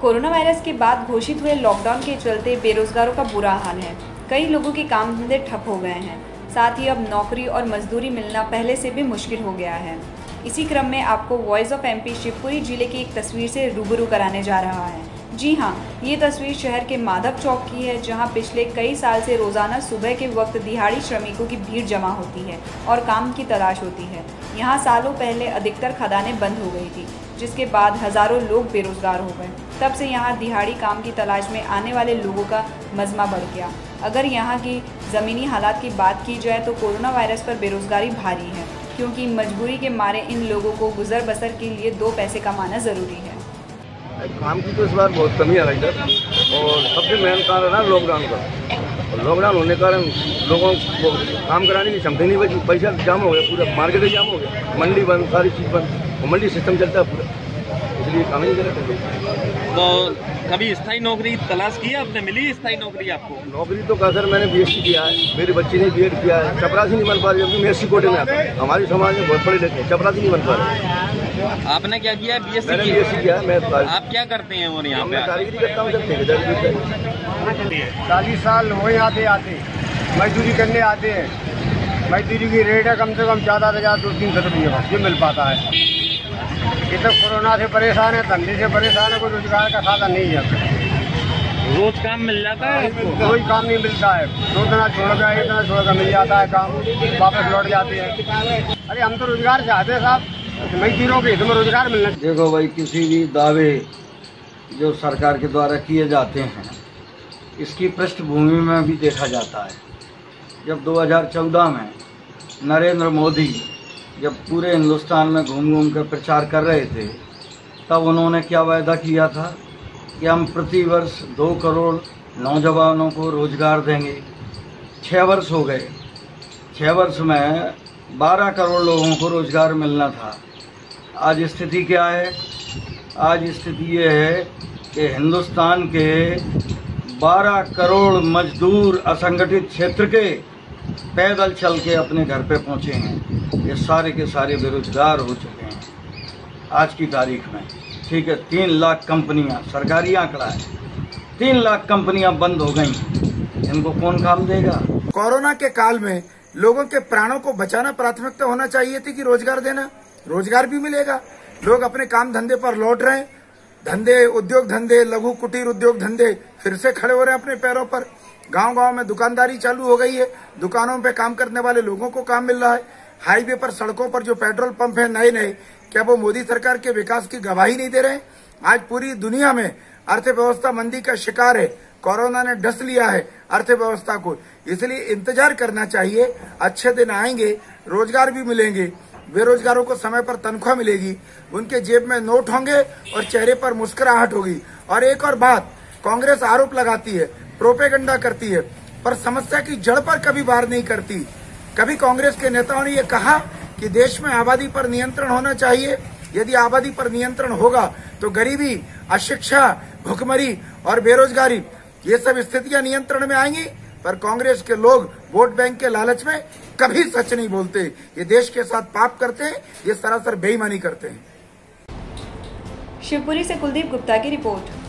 Corona virus के बाद घोषित हुए लॉकडाउन के चलते बेरोजगारों का बुरा हाल है। कई लोगों के काम धंधे ठप हो गए हैं। साथ ही अब नौकरी और मजदूरी मिलना पहले से भी मुश्किल हो गया है। इसी क्रम में आपको वॉइस ऑफ एमपी शिवपुरी जिले की एक तस्वीर से रूबरू कराने जा रहा है। जी हां, ये तस्वीर शहर के माधव चौक की है, जहां पिछले कई साल से रोजाना सुबह के वक्त दिहाड़ी श्रमिकों की भीड़ जमा होती है और काम की तलाश होती है। यहां सालों पहले अधिकतर खदानें बंद हो गई थी, जिसके बाद हजारों लोग बेरोजगार हो गए। तब से यहां दिहाड़ी काम की तलाश में आने वाले लोगों का मजमा बढ़ गया। अगर यहां की ज़मीनी हालात की बात की जाए तो कोरोना वायरस पर बेरोजगारी भारी है, क्योंकि मजबूरी के मारे इन लोगों को गुजर बसर के लिए 2 पैसे कमाना ज़रूरी है। काम की तो इस बार बहुत कमी है इधर, और सबसे मेन कारण है लॉकडाउन का। और लॉकडाउन होने के कारण लोगों को काम कराने की क्षमता नहीं बची। पैसा जाम हो गया, पूरा मार्केट जाम हो गया, मंडी बंद, सारी चीज़ बंद, और मंडी सिस्टम चलता है पूरा, इसलिए काम नहीं करते। तो कभी स्थायी नौकरी तलाश की है आपने? मिली स्थायी नौकरी आपको? नौकरी तो कहा सर, मैंने बीएससी किया है, मेरे बच्चे ने बीएड किया है, चपरासी नहीं बन पा रही, जबकि मैं एससी कोटे में आता हूँ। हमारे समाज में बहुत पढ़े लिखे हैं, चपरासी नहीं बन पा रहे। आपने क्या किया? बीएससी मैंने बीएससी किया है। मैं आप क्या करते हैं और यहाँ पे? कारीगरी करता हूँ, जब ठेकेदारी। 40 साल वही आते मजदूरी करने आते हैं। मजदूरी की रेट है कम से कम ज़्यादा से ज़्यादा 200-300 रुपये जो मिल पाता है। ये तो कोरोना से परेशान है, धंधे से परेशान है, कोई रोजगार का साधन नहीं है। रोज काम मिल जाता है? कोई काम नहीं मिलता है, 2 दिन छोड़ कर 1 दिन छोड़ कर मिल जाता है काम, वापस लौट जाते हैं। अरे हम तो रोजगार चाहते हैं साहब, मजदूरों के हित में रोजगार मिलना। देखो भाई, किसी भी दावे जो सरकार के द्वारा किए जाते हैं, इसकी पृष्ठभूमि में भी देखा जाता है। जब 2014 में नरेंद्र मोदी जब पूरे हिंदुस्तान में घूम कर प्रचार कर रहे थे, तब उन्होंने क्या वायदा किया था कि हम प्रति वर्ष 2 करोड़ नौजवानों को रोजगार देंगे। 6 वर्ष हो गए, 6 वर्ष में 12 करोड़ लोगों को रोजगार मिलना था। आज स्थिति क्या है? आज स्थिति ये है कि हिंदुस्तान के 12 करोड़ मजदूर असंगठित क्षेत्र के पैदल चल के अपने घर पे पहुँचे हैं। ये सारे के सारे बेरोजगार हो चुके हैं आज की तारीख में। ठीक है, 3 लाख कंपनियां, सरकारी आंकड़ा है, 3 लाख कंपनियां बंद हो गई। इनको कौन काम देगा? कोरोना के काल में लोगों के प्राणों को बचाना प्राथमिकता होना चाहिए थी कि रोजगार देना। रोजगार भी मिलेगा, लोग अपने काम धंधे पर लौट रहे हैं। धंधे, उद्योग धंधे, लघु कुटीर उद्योग धंधे फिर से खड़े हो रहे हैं अपने पैरों पर। गांव-गांव में दुकानदारी चालू हो गई है, दुकानों पे काम करने वाले लोगों को काम मिल रहा है। हाईवे पर, सड़कों पर जो पेट्रोल पंप है नए, क्या वो मोदी सरकार के विकास की गवाही नहीं दे रहे? आज पूरी दुनिया में अर्थव्यवस्था मंदी का शिकार है। कोरोना ने डस लिया है अर्थव्यवस्था को, इसलिए इंतजार करना चाहिए। अच्छे दिन आएंगे, रोजगार भी मिलेंगे, बेरोजगारों को समय पर तनख्वाह मिलेगी, उनके जेब में नोट होंगे और चेहरे पर मुस्कुराहट होगी। और एक और बात, कांग्रेस आरोप लगाती है, प्रोपेगेंडा करती है, पर समस्या की जड़ पर कभी वार नहीं करती। कभी कांग्रेस के नेताओं ने ये कहा कि देश में आबादी पर नियंत्रण होना चाहिए। यदि आबादी पर नियंत्रण होगा तो गरीबी, अशिक्षा, भुखमरी और बेरोजगारी, ये सब स्थितियां नियंत्रण में आएंगी। पर कांग्रेस के लोग वोट बैंक के लालच में कभी सच नहीं बोलते। ये देश के साथ पाप करते हैं, ये सरासर बेईमानी करते हैं। शिवपुरी से कुलदीप गुप्ता की रिपोर्ट।